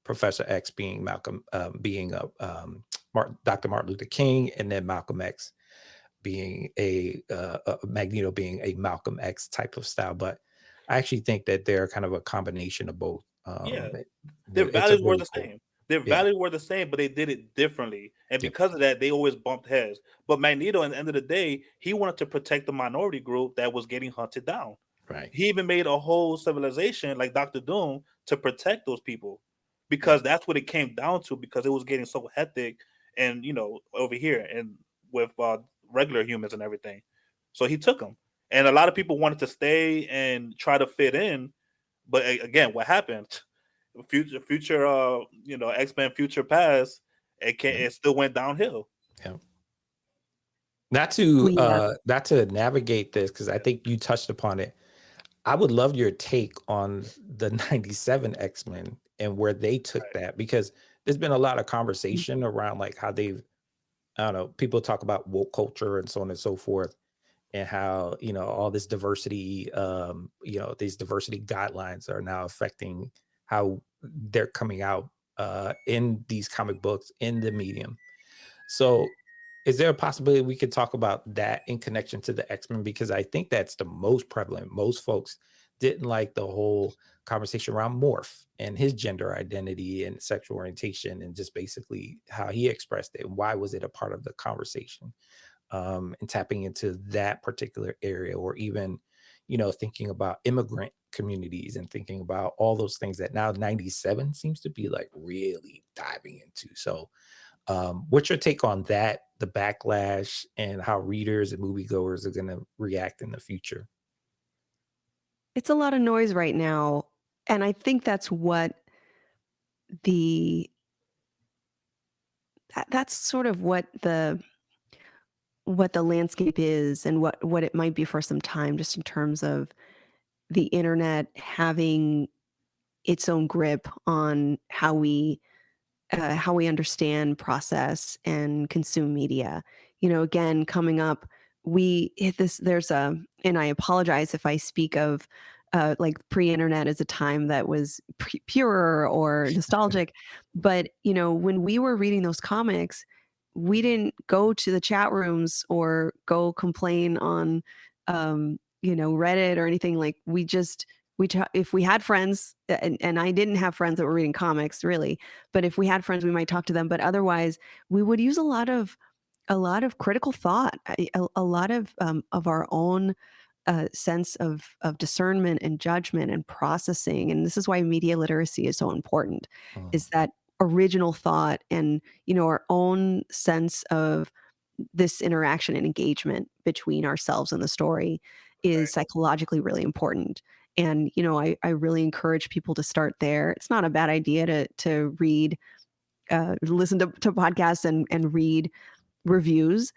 Professor X being Malcolm, being Dr. Martin Luther King, and then Malcolm X being a Magneto being a Malcolm X type of style. But I actually think that they're kind of a combination of both. Yeah, their It's a values were really the cool. same. Their Yeah. values were the same, but they did it differently. And Yep. because of that, they always bumped heads. But Magneto, at the end of the day, he wanted to protect the minority group that was getting hunted down. Right. He even made a whole civilization like Doctor Doom to protect those people Yeah. because that's what it came down to because it was getting so hectic and, over here and with regular humans and everything. So he took them. And a lot of people wanted to stay and try to fit in. But again, what happened? Future X-Men Future Past, Yeah. it still went downhill. Yeah. we Not to navigate this, because I think you touched upon it. I would love your take on the 97 X-Men and where they took Right. that, because there's been a lot of conversation around like how they've, I don't know, people talk about woke culture and so on and so forth, and how, all this diversity, these diversity guidelines are now affecting how they're coming out in these comic books, in the medium. So is there a possibility we could talk about that in connection to the X-Men? Because I think that's the most prevalent. Most folks didn't like the whole conversation around Morph and his gender identity and sexual orientation, and just basically how he expressed it. And why was it a part of the conversation? And tapping into that particular area, or even, thinking about immigrant communities and thinking about all those things that now 97 seems to be like really diving into. So what's your take on that, the backlash, and how readers and moviegoers are going to react in the future? It's a lot of noise right now, and I think the that's sort of what the landscape is, and what it might be for some time, just in terms of the internet having its own grip on how we understand, process, and consume media. Again, coming up we hit this there's a and I apologize if I speak of like pre-internet as a time that was pure or nostalgic, but when we were reading those comics, we didn't go to the chat rooms or go complain on Reddit or anything. Like if we had friends, and I didn't have friends that were reading comics really, but if we had friends we might talk to them, but otherwise we would use a lot of critical thought, a lot of our own sense of discernment and judgment and processing. And this is why media literacy is so important, Mm. is that original thought and our own sense of this interaction and engagement between ourselves and the story is Right. psychologically really important. And I really encourage people to start there. It's not a bad idea to read, listen to podcasts and read reviews.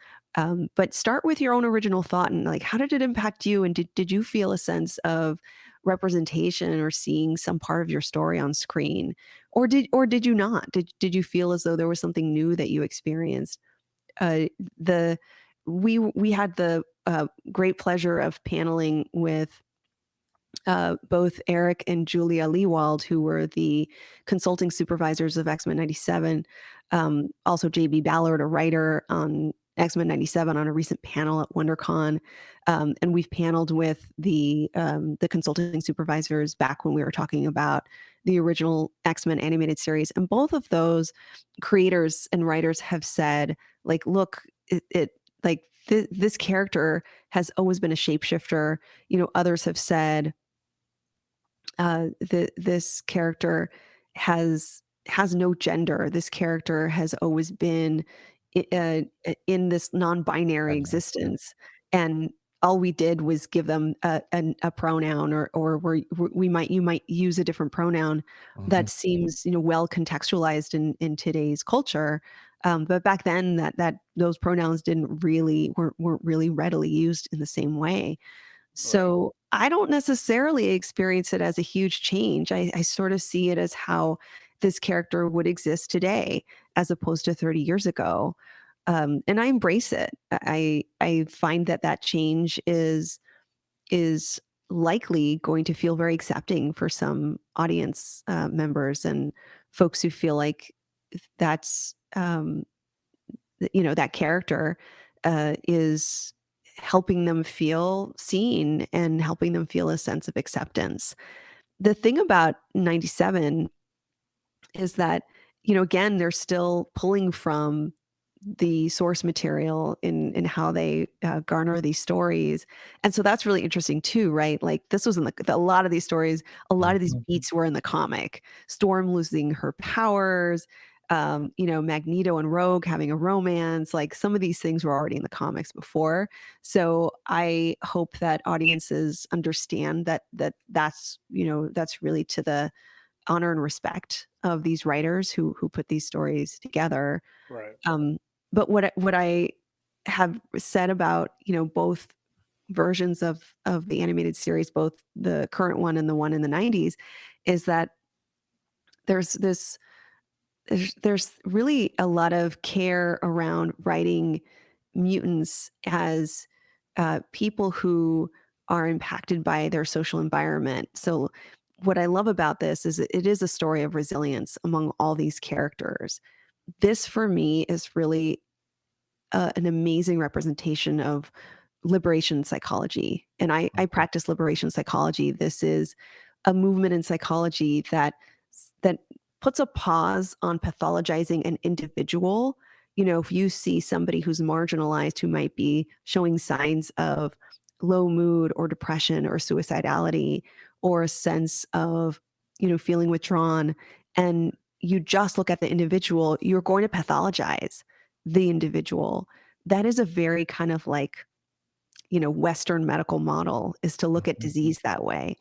But start with your own original thought and like, how did it impact you? And did you feel a sense of representation or seeing some part of your story on screen? Or did you not? Did you feel as though there was something new that you experienced? Uh, the we had the great pleasure of paneling with both Eric and Julia Leewald, who were the consulting supervisors of X-Men 97. Also, JB Ballard, a writer on X-Men 97, on a recent panel at WonderCon. And we've paneled with the consulting supervisors back when we were talking about the original X-Men animated series. And both of those creators and writers have said, like, look, this character has always been a shapeshifter. Others have said this character has no gender. This character has always been in this non-binary I know. Yeah. existence, and all we did was give them a pronoun, or we might you might use a different pronoun Mhm. that seems well contextualized in today's culture. But back then, that those pronouns weren't really readily used in the same way. Right. So I don't necessarily experience it as a huge change. I sort of see it as how this character would exist today as opposed to 30 years ago. And I embrace it. I find that change is likely going to feel very accepting for some audience members and folks who feel like that's that character is helping them feel seen and helping them feel a sense of acceptance. The thing about 97 is that, again, they're still pulling from the source material in how they garner these stories. And so that's really interesting too, right? Like this was a lot of these stories, a lot of these Mhm. beats were in the comic. Storm losing her powers, Magneto and Rogue having a romance, like some of these things were already in the comics before. So I hope that audiences understand that's really to the honor and respect of these writers who put these stories together. Right. um, but what I have said about both versions of the animated series, both the current one and the one in the 90s, is that there's this there's really a lot of care around writing mutants as people who are impacted by their social environment. So what I love about this is it is a story of resilience among all these characters. This for me is really an amazing representation of liberation psychology. And I Mhm. practice liberation psychology. This is a movement in psychology that puts a pause on pathologizing an individual. If you see somebody who's marginalized, who might be showing signs of low mood or depression or suicidality, or a sense of feeling withdrawn, and you just look at the individual, you're going to pathologize the individual. That is a very kind of like, Western medical model, is to look at Mhm. disease that way.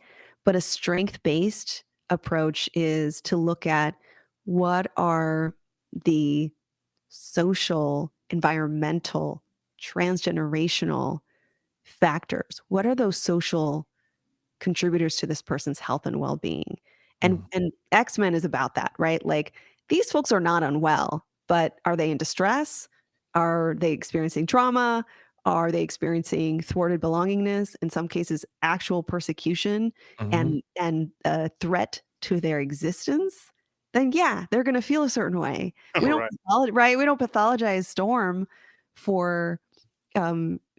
But a strength-based approach is to look at what are the social, environmental, transgenerational factors. What are those social contributors to this person's health and well-being? And Mm. and X-Men is about that, right? Like these folks are not unwell, but are they in distress? Are they experiencing trauma? are they experiencing thwarted belongingness, in some cases actual persecution Mhm. and a threat to their existence, then yeah, they're going to feel a certain way. We don't Right. right? We don't pathologize Storm for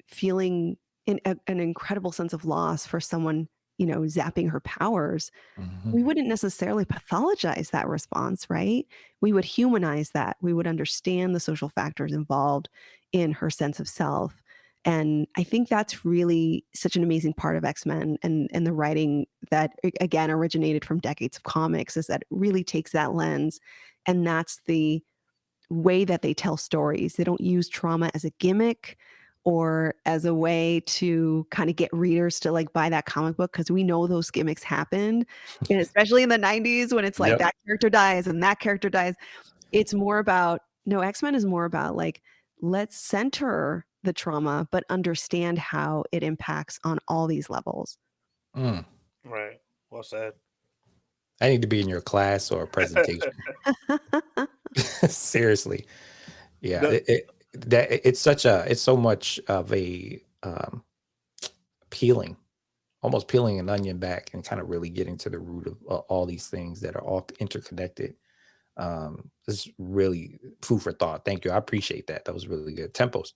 feeling an incredible sense of loss for someone, zapping her powers. Mhm. We wouldn't necessarily pathologize that response, right? We would humanize that. We would understand the social factors involved in her sense of self. And I think that's really such an amazing part of X-Men and the writing that again originated from decades of comics is that it really takes that lens. And that's the way that they tell stories. They don't use trauma as a gimmick or as a way to kind of get readers to like buy that comic book because we know those gimmicks happened, and especially in the 90s when it's like Yep. that character dies and that character dies. It's more about no, X-Men is more about like let's center the trauma but understand how it impacts on all these levels. Mm. Right. Well said. I need to be in your class or a presentation. Seriously. Yeah. The It's so much of a peeling, almost peeling an onion back and kind of really getting to the root of all these things that are all interconnected. This is really food for thought. Thank you. I appreciate that. That was really good. Tempos.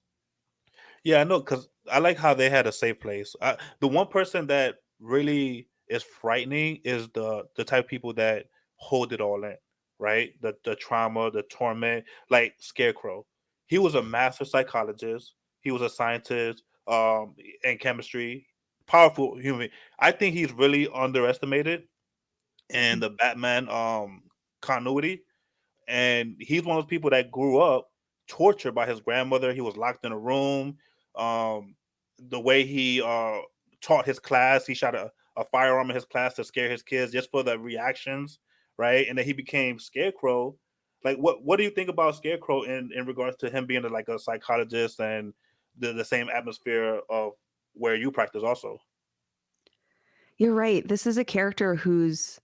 Yeah, I know, because I like how they had a safe place. The one person that really is frightening is the type of people that hold it all in, right? The trauma, the torment, like Scarecrow. He was a master psychologist. He was a scientist, in chemistry, powerful human. I think he's really underestimated in the Batman continuity, and he's one of those people that grew up tortured by his grandmother. He was locked in a room. Um, the way he taught his class, he shot a firearm in his class to scare his kids just for the reactions, right? And then he became Scarecrow. Like, what do you think about Scarecrow in regards to him being like a psychologist and the same atmosphere of where you practice also? You're right. This is a character who's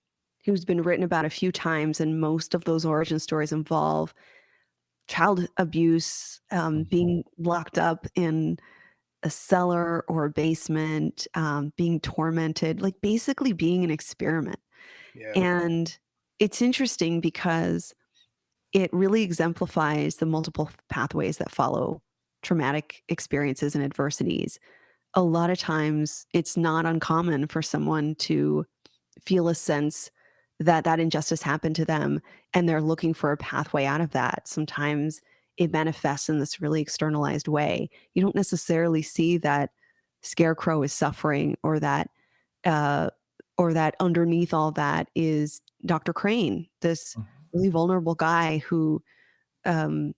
been written about a few times, and most of those origin stories involve child abuse, being locked up in a cellar or a basement, being tormented, like basically being an experiment. Yeah, And it's interesting because it really exemplifies the multiple pathways that follow traumatic experiences and adversities. A lot of times, it's not uncommon for someone to feel a sense that that injustice happened to them and they're looking for a pathway out of that. Sometimes it manifests in this really externalized way. You don't necessarily see that Scarecrow is suffering uh, or that underneath all that is Dr. Crane, this really vulnerable guy um,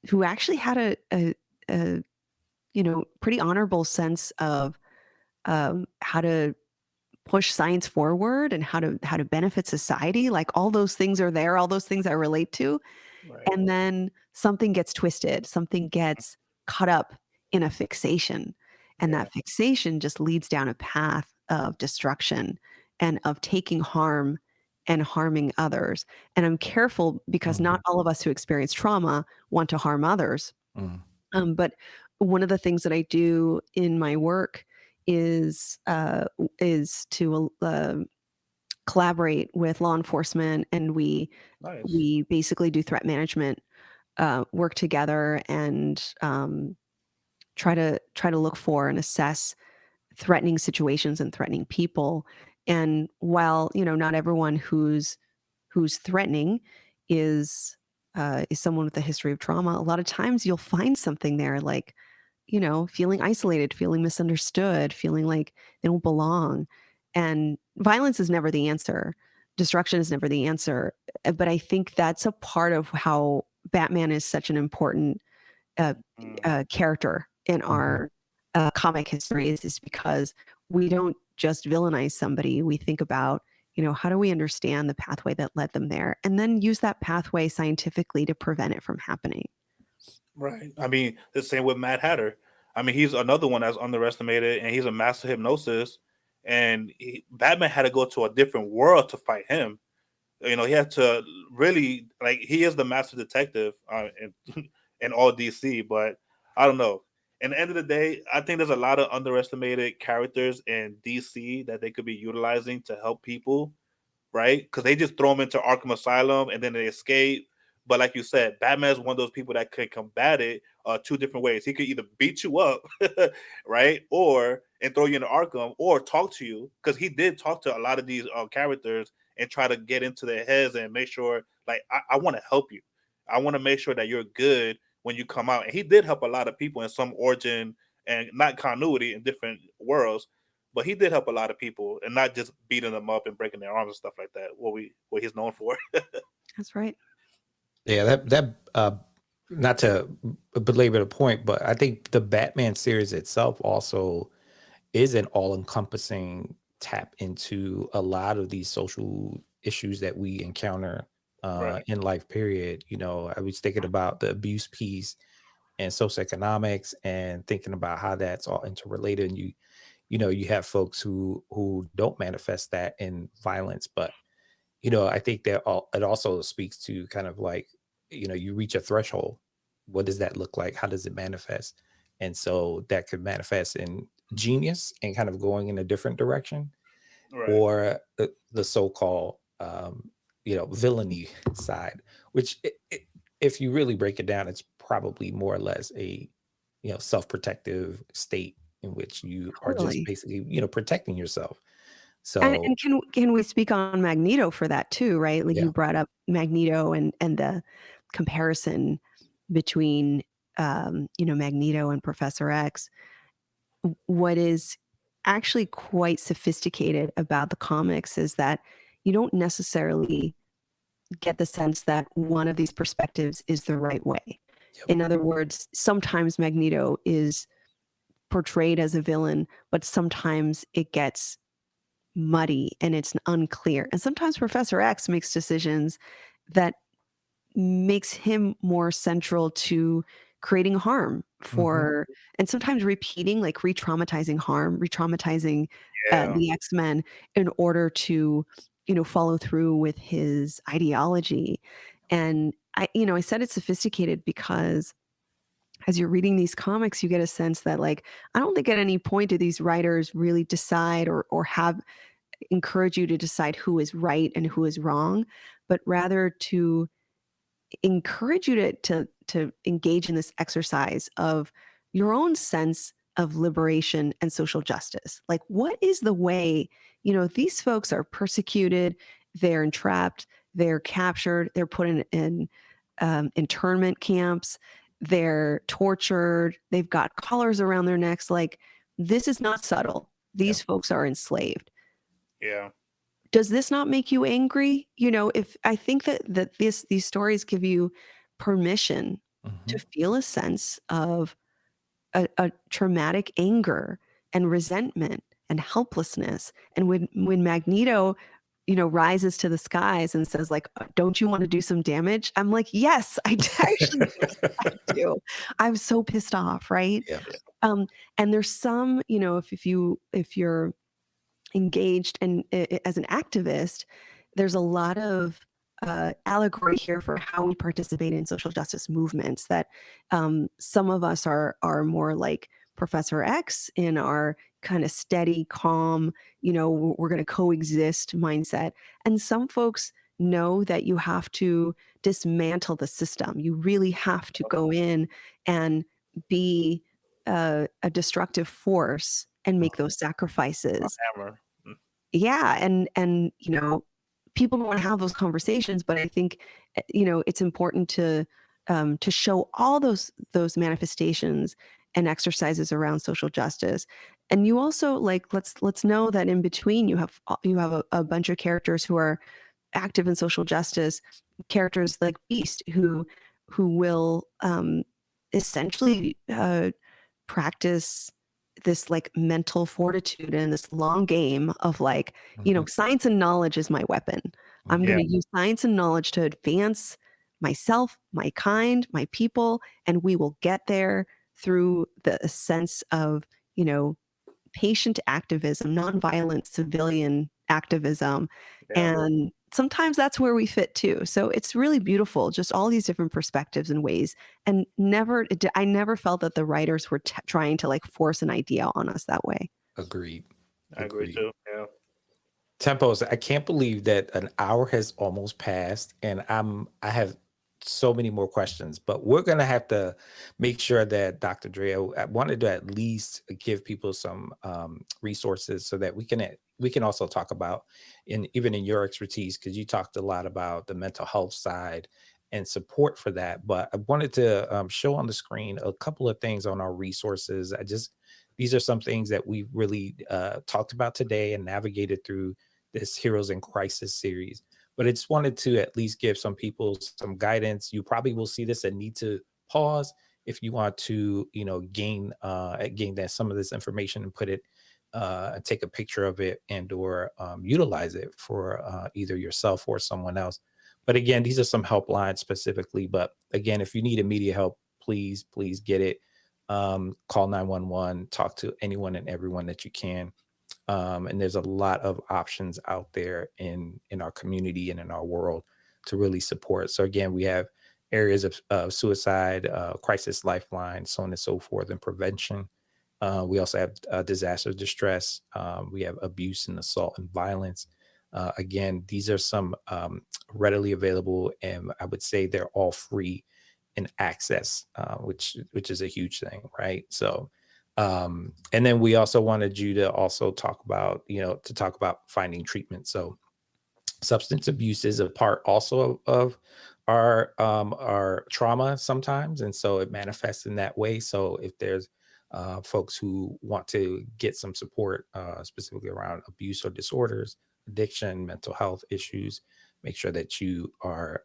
who actually had a pretty honorable sense of how to push science forward and how to benefit society. Like all those things are there, all those things I relate to. right. And then something gets twisted, something gets caught up in a fixation. And Yeah. that fixation just leads down a path of destruction and of taking harm and harming others. And I'm careful because not Mhm. all of us who experience trauma want to harm others. Mhm. But one of the things that I do in my work is to collaborate with law enforcement, and we Nice. we basically do threat management work together and try to look for and assess threatening situations and threatening people. And while not everyone who's threatening is someone with a history of trauma, a lot of times you'll find something there like feeling isolated, feeling misunderstood, feeling like they don't belong. And violence is never the answer. Destruction is never the answer. But I think that's a part of how Batman is such an important uh, Mm, character in Mhm. our comic history is because we don't just villainize somebody. We think about, how do we understand the pathway that led them there and then use that pathway scientifically to prevent it from happening. right. I mean, the same with Mad Hatter. I mean, he's another one that's underestimated, and he's a master hypnosis. And Batman had to go to a different world to fight him. He had to really like he is the master detective in in all DC. But I don't know. In the end of the day, I think there's a lot of underestimated characters in DC that they could be utilizing to help people, right? Because they just throw them into Arkham Asylum and then they escape. But like you said, Batman is one of those people that could combat it two different ways. He could either beat you up, right, or and throw you into Arkham, or talk to you, because he did talk to a lot of these characters and try to get into their heads and make sure, like, I want to help you. I want to make sure that you're good when you come out. And he did help a lot of people in some origin and not continuity in different worlds, but he did help a lot of people and not just beating them up and breaking their arms and stuff like that. What he's known for. That's right. Yeah, that not to belabor the point, but I think the Batman series itself also is an all-encompassing tap into a lot of these social issues that we encounter Right. in life, period. You know, I was thinking about the abuse piece and socioeconomics and thinking about how that's all interrelated. And you know, you have folks who don't manifest that in violence, but you know, I think that it also speaks to kind of like, you know, you reach a threshold. What does that look like? How does it manifest? And so that could manifest in genius and kind of going in a different direction, Right. or the so-called, you know, villainy side, which if you really break it down, it's probably more or less a, you know, self-protective state in which you are just Totally. basically, you know, protecting yourself. And So and can we speak on Magneto for that too, right? Like yeah. you brought up Magneto and the comparison between Magneto and Professor X. What is actually quite sophisticated about the comics is that you don't necessarily get the sense that one of these perspectives is the right way. Yep. In other words, sometimes Magneto is portrayed as a villain, but sometimes it gets muddy and it's unclear. And sometimes Professor X makes decisions that makes him more central to creating harm Mhm. for, and sometimes repeating, like re-traumatizing harm, re-traumatizing Yeah. the X-Men in order to, follow through with his ideology. And I said it's sophisticated because as you're reading these comics, you get a sense that, like, I don't think at any point do these writers really decide or have encourage you to decide who is right and who is wrong, but rather to encourage you to engage in this exercise of your own sense of liberation and social justice. Like, what is the way? These folks are persecuted, they're entrapped, they're captured, they're put in internment camps, they're tortured, they've got collars around their necks. Like, this is not subtle. Yeah. These folks are enslaved. Yeah. Does this not make you angry? If I think that these stories give you permission to Mhm. feel a sense of a traumatic anger and resentment and helplessness. And when Magneto, rises to the skies and says, like, "Don't you want to do some damage?" I'm like, yes, actually, yes, I do. I'm so pissed off, right? Yeah. Yeah. Um, and there's some, if you're engaged and as an activist, there's a lot of allegory here for how we participate in social justice movements. That some of us are more like Professor X in our kind of steady, calm, we're going to coexist mindset, and some folks know that you have to dismantle the system. You really have to go in and be a destructive force and make those A sacrifices. hammer. Mm. Yeah, and people don't wanna have those conversations, but I think, it's important to show all those manifestations and exercises around social justice. And you also, like, let's know that in between you have a bunch of characters who are active in social justice, characters like Beast who will, essentially, practice this, like, mental fortitude and this long game of, like, Mhm. science and knowledge is my weapon. I'm Yeah. Mhm. gonna use science and knowledge to advance myself, my kind, my people, and we will get there through the sense of, patient activism, nonviolent civilian activism, Yeah. and sometimes that's where we fit too. So it's really beautiful, just all these different perspectives and ways. And I never felt that the writers were trying to like force an idea on us that way. Agreed. I agree Agreed. too. Yeah. Tempos, I can't believe that an hour has almost passed, and I have so many more questions, but we're gonna have to make sure that Dr. Drea, I wanted to at least give people some resources so that we can also talk about even in your expertise, because you talked a lot about the mental health side and support for that. But I wanted to show on the screen a couple of things on our resources. These are some things that we really talked about today and navigated through this Heroes in Crisis series. But I just wanted to at least give some people some guidance. You probably will see this and need to pause if you want to, gain that some of this information and put it, take a picture of it and or utilize it for either yourself or someone else. But again, these are some helplines specifically. But again, if you need immediate help, please get it. Call 911. Talk to anyone and everyone that you can. And there's a lot of options out there in our community and in our world to really support. So again, we have areas of suicide, crisis lifeline, so on and so forth, and prevention. We also have disaster distress. We have abuse and assault and violence. Again, these are some readily available, and I would say they're all free in access, which is a huge thing, right? So and then we also wanted you to also talk about finding treatment. So substance abuse is a part also of our trauma sometimes, and so it manifests in that way. So if there's folks who want to get some support specifically around abuse or disorders, addiction, mental health issues, make sure that you are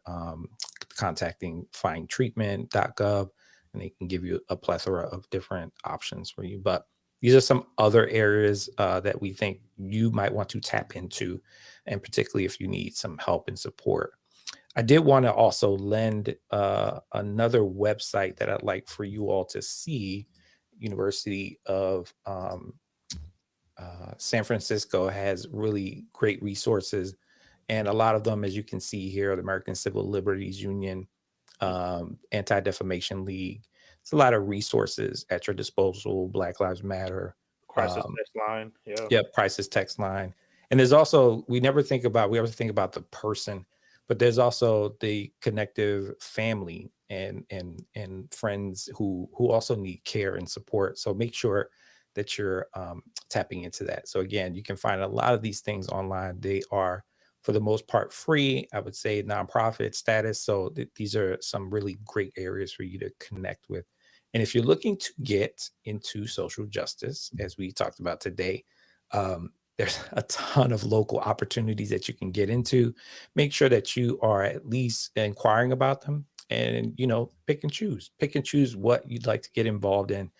contacting findtreatment.gov, and they can give you a plethora of different options for you. But these are some other areas that we think you might want to tap into, and particularly if you need some help and support. I did want to also lend another website that I'd like for you all to see. University of San Francisco has really great resources, and a lot of them, as you can see here, the American Civil Liberties Union, Anti-Defamation League. It's a lot of resources at your disposal. Black Lives Matter. Crisis text line. Yeah. Yep, crisis text line. And there's also, we ever think about the person, but there's also the connective family and friends who also need care and support. So make sure that you're tapping into that. So again, you can find a lot of these things online. They are, for the most part, free. I would say nonprofit status. So these are some really great areas for you to connect with. And if you're looking to get into social justice, as we talked about today, there's a ton of local opportunities that you can get into. Make sure that you are at least inquiring about them, and pick and choose what you'd like to get involved in,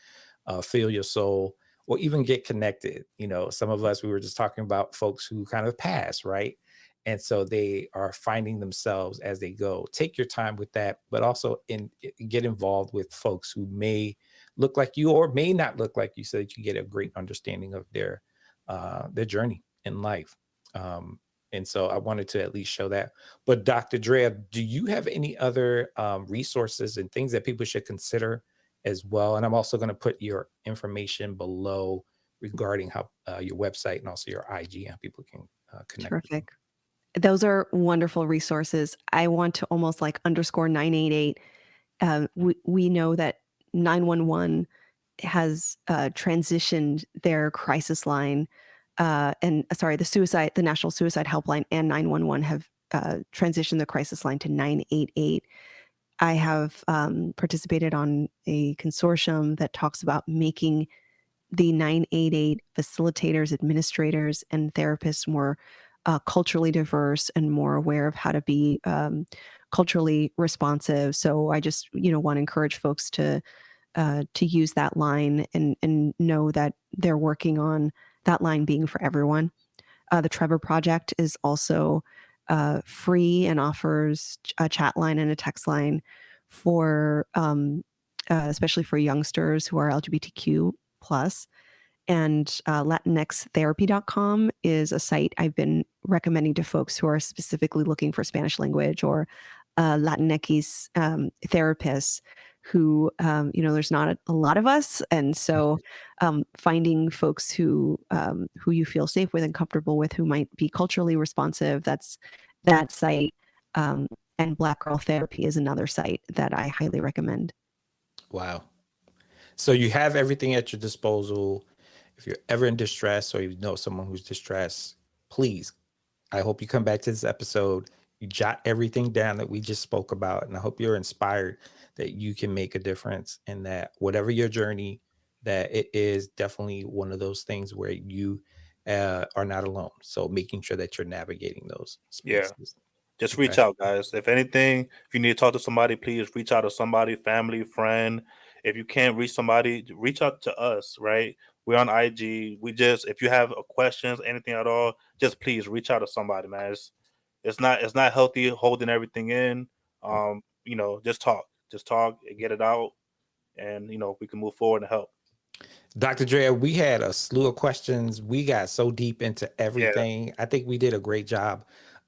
feel your soul, or even get connected. Some of us, we were just talking about folks who kind of pass, right? And so they are finding themselves as they go. Take your time with that, but also get involved with folks who may look like you or may not look like you, so that you get a great understanding of their journey in life. And so I wanted to at least show that. But Dr. Drea, do you have any other resources and things that people should consider as well? And I'm also going to put your information below regarding how your website and also your IG, how people can connect. Terrific. Those are wonderful resources. I want to almost like underscore 988. We know that 911 has transitioned their crisis line, the National Suicide Helpline and 911 have transitioned the crisis line to 988. I have participated on a consortium that talks about making the 988 facilitators, administrators, and therapists more culturally diverse and more aware of how to be culturally responsive. So I just want to encourage folks to use that line and know that they're working on that line being for everyone. The Trevor Project is also free and offers a chat line and a text line for especially for youngsters who are LGBTQ plus. And latinxtherapy.com is a site I've been recommending to folks who are specifically looking for Spanish language or Latinx therapists who, there's not a lot of us. And so finding folks who you feel safe with and comfortable with, who might be culturally responsive, that's that site. And Black Girl Therapy is another site that I highly recommend. Wow. So you have everything at your disposal. If you're ever in distress or you know someone who's distressed, please, I hope you come back to this episode. You jot everything down that we just spoke about. And I hope you're inspired that you can make a difference, and that whatever your journey, that it is definitely one of those things where you are not alone. So making sure that you're navigating those Yeah. spaces. Just Okay. reach out, guys. If anything, if you need to talk to somebody, please reach out to somebody, family, friend. If you can't reach somebody, reach out to us, right? We're on IG. If you have questions, anything at all, just please reach out to somebody, man. It's not healthy holding everything in. Just talk. Just talk and get it out. And we can move forward and help. Dr. Drea, we had a slew of questions. We got so deep into Yeah. everything. I think we did a great job.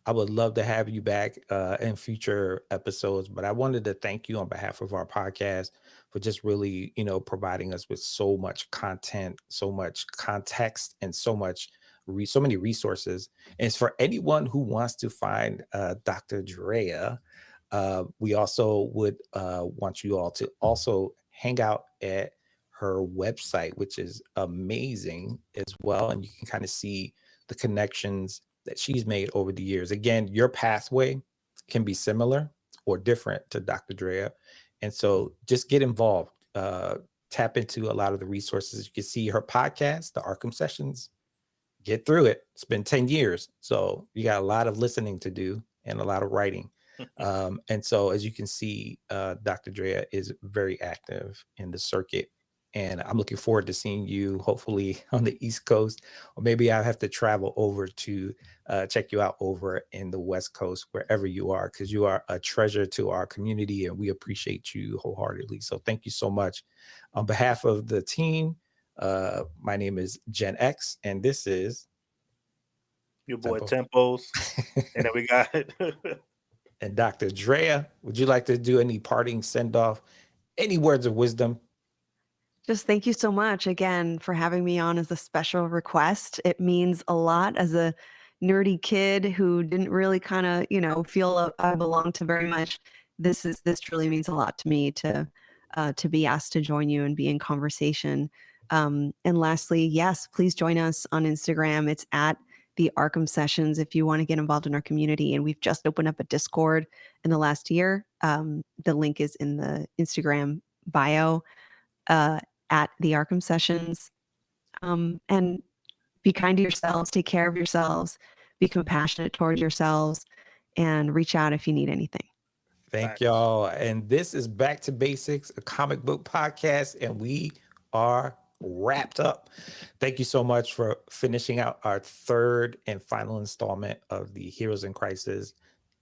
I would love to have you back in future episodes, but I wanted to thank you on behalf of our podcast for just really, providing us with so much content, so much context, and so many resources. And it's for anyone who wants to find Dr. Drea. We also would want you all to also hang out at her website, which is amazing as well. And you can kind of see the connections that she's made over the years. Again, your pathway can be similar or different to Dr. Drea. And so just get involved, tap into a lot of the resources. You can see her podcast, the Arkham Sessions. Get through it. It's been 10 years. So you got a lot of listening to do and a lot of writing. And so, as you can see, Dr. Drea is very active in the circuit. And I'm looking forward to seeing you hopefully on the East Coast, or maybe I have to travel over to check you out over in the West Coast, wherever you are, because you are a treasure to our community and we appreciate you wholeheartedly. So thank you so much. On behalf of the team, my name is Gen X, and this is Your boy Tempo. Tempos. And then we got And Dr. Drea, would you like to do any parting send off? Any words of wisdom? Just thank you so much again for having me on as a special request. It means a lot as a nerdy kid who didn't really kind of, feel I belong to very much. This truly means a lot to me to be asked to join you and be in conversation. And lastly, yes, please join us on Instagram. It's at the Arkham Sessions if you want to get involved in our community. And we've just opened up a Discord in the last year. The link is in the Instagram bio. At the Arkham Sessions. And be kind to yourselves, take care of yourselves, be compassionate towards yourselves, and reach out if you need anything. Thank y'all. And this is Back to Basics, a comic book podcast, and we are wrapped up. Thank you so much for finishing out our third and final installment of the Heroes in Crisis.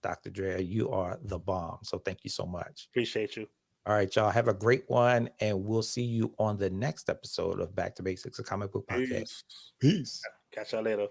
Dr. Drea, you are the bomb. So thank you so much. Appreciate you. All right, y'all. Have a great one. And we'll see you on the next episode of Back to Basics, a comic book podcast. Peace. Peace. Catch y'all later.